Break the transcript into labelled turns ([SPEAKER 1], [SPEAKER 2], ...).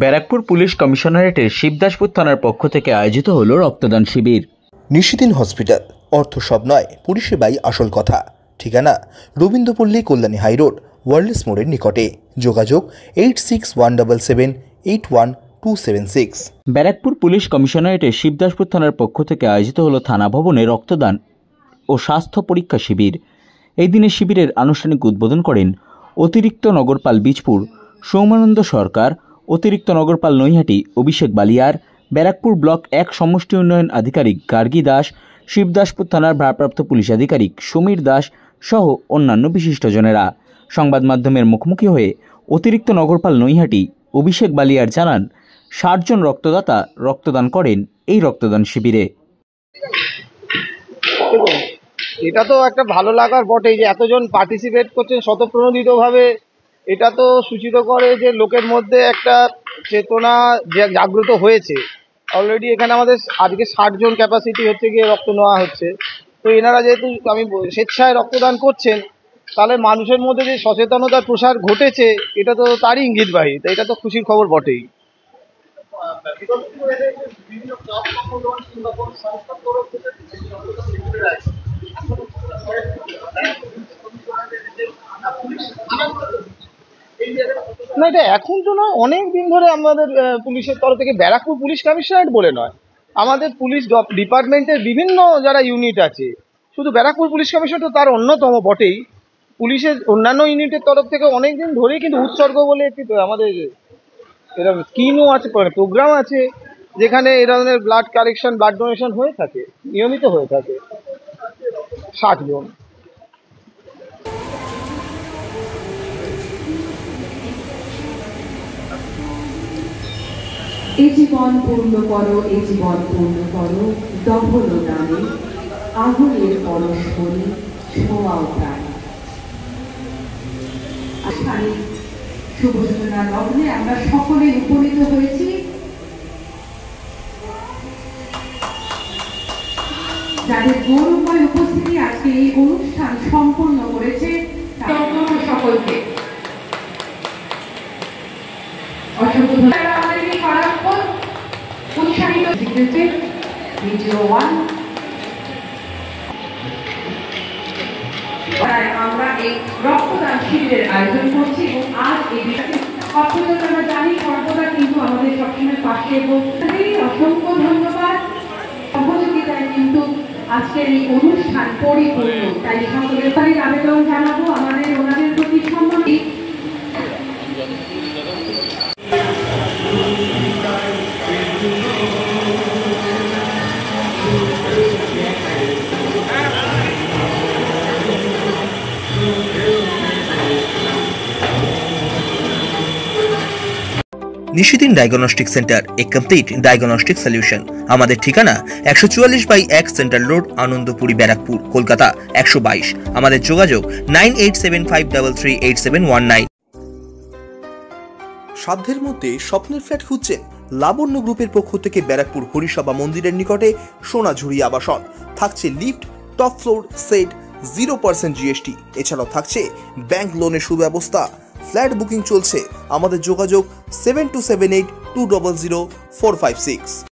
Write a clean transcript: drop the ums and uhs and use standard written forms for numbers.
[SPEAKER 1] Barrackpore police কমিশনারেটের Shibdaspur থানার পক্ষ থেকে আয়োজিত হলো রক্তদান শিবির।
[SPEAKER 2] নিশিদিন হসপিটাল, অর্থ সব নয়, পরিষেবাই আসল কথা। ঠিকানা রবীন্দ্রপল্লী, কল্যাণী হাইরোড, ওয়ার্ল্ডস মোড়ের নিকটে। যোগাযোগ 8617781276।
[SPEAKER 1] ব্যারাকপুর পুলিশ কমিশনারেটের শিবদাসপুর থানার পক্ষ থেকে আয়োজিত হলো থানা ভবনে রক্তদান ও স্বাস্থ্য পরীক্ষা শিবির। এই দিনে শিবিরের আনুষ্ঠানিক উদ্বোধন করেন অতিরিক্ত নগরপাল বীজপুর সৌমানন্দ সরকার, অতিরিক্ত নগরপাল নৈহাটি অভিষেক বালিয়ার, ব্যারাকপুর ব্লক 1 সমষ্টি উন্নয়ন আধিকারিক গার্গী দাস, শিবদাসপুর থানার ভারপ্রাপ্ত পুলিশ আধিকারিক সমীর দাস সহ অন্যান্য বিশিষ্টজনেরা। সংবাদ মাধ্যমের মুখোমুখি হয়ে অতিরিক্ত নগরপাল নৈহাটি অভিষেক বালিয়ার জানান 60 জন রক্তদাতা রক্তদান করেন এই রক্তদান শিবিরে।
[SPEAKER 3] এটা তো একটা ভালো লাগার বটেই যে এতজন পার্টিসিপেট করছেন স্বতঃপ্রণোদিতভাবে। এটা তো সূচিত করে যে লোকের মধ্যে একটা চেতনা জাগ্রত হয়েছে। অলরেডি এখানে আমাদের আজকে 60 জন ক্যাপাসিটি হচ্ছে গিয়ে রক্ত নেওয়া হচ্ছে। তো এনারা যেহেতু স্বেচ্ছায় রক্তদান করছেন, তাহলে মানুষের মধ্যে যে সচেতনতার প্রসার ঘটেছে এটা তো তারই ইঙ্গিতবাহী। তো এটা তো খুশির খবর বটেই। না, এটা এখন তো নয়, অনেক দিন ধরে আমাদের পুলিশের তরফ থেকে, ব্যারাকপুর পুলিশ কমিশনারেট বলে নয়, আমাদের পুলিশ ডিপার্টমেন্টের বিভিন্ন যারা ইউনিট আছে, শুধু ব্যারাকপুর পুলিশ কমিশন তো তার অন্যতম বটেই। পুলিশের অন্যান্য ইউনিটের তরফ থেকে অনেক দিন ধরেই কিন্তু উৎসর্গ বলে একটি আমাদের এরকম স্কিমও আছে, প্রোগ্রাম আছে, যেখানে এই ধরনের ব্লাড কালেকশন, ব্লাড ডোনেশন হয়ে থাকে, নিয়মিত হয়ে থাকে। 60 জন।
[SPEAKER 4] এই জীবন পূর্ণ করো, এই জীবন পূর্ণ করো, দহল নামে আগুনের পরশমণি ছোঁয়াও প্রাণ। শুভ সূচনা লগ্নে আমরা সকলে উপনীত হয়েছি যাদের গৌরবময় উপস্থিতি আজকে এই অনুষ্ঠান সম্পন্ন করেছে সকলকে অসংখ্য ধন্যবাদ। উৎসাহিত ভিডিও 1 আমরা এই রক্তদান শিবিরের আয়োজন করছি এবং আজ এই বিষয়ে অত্যন্ত আমরা জানি সর্বদা কিন্তু আমাদের সবসময় পাশে বলতে। অসংখ্য ধন্যবাদ সহযোগিতায় কিন্তু আজকের এই অনুষ্ঠান পরিপূর্ণ। তাই সকলের বাড়ির আবেদন জানাবো আমাদের ওনাদের প্রতি সম্মান।
[SPEAKER 2] নিশিদিন ডায়াগনস্টিক সেন্টার, এ কমপ্লিট ডায়াগনস্টিক সলিউশন। আমাদের ঠিকানা 144/1 সেন্ট্রাল রোড, আনন্দপুরি, ব্যারাকপুর, কলকাতা 122। আমাদের যোগাযোগ 9875338719। সাধ্যের মধ্যে স্বপ্নের ফ্ল্যাট খুঁজছেন? লাবণ্য গ্রুপের পক্ষ থেকে ব্যারাকপুর হরিসভা মন্দিরের নিকটে সোনাঝুরি আবাসন। থাকছে lift, top floor, set, 0% GST। এছাড়াও থাকছে ব্যাংক লোনের সুব্যবস্থা। ফ্ল্যাট বুকিং চলছে। আমাদের যোগাযোগ 7278200456।